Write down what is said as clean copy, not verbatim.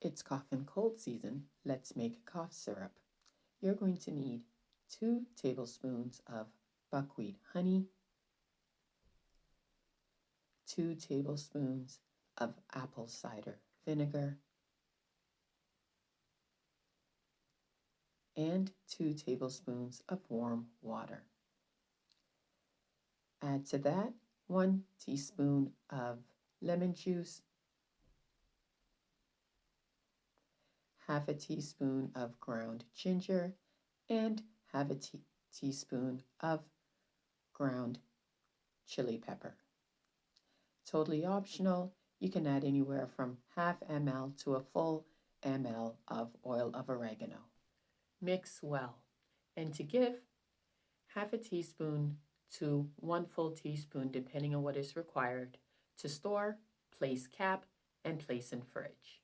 It's cough and cold season. Let's make cough syrup. You're going to need 2 tablespoons of buckwheat honey, 2 tablespoons of apple cider vinegar, and 2 tablespoons of warm water. Add to that 1 teaspoon of lemon juice, half a teaspoon of ground ginger, and half a teaspoon of ground chili pepper. Totally optional. You can add anywhere from half ml to a full ml of oil of oregano. Mix well. And to give, half a teaspoon to 1 full teaspoon, depending on what is required. To store, place cap and place in fridge.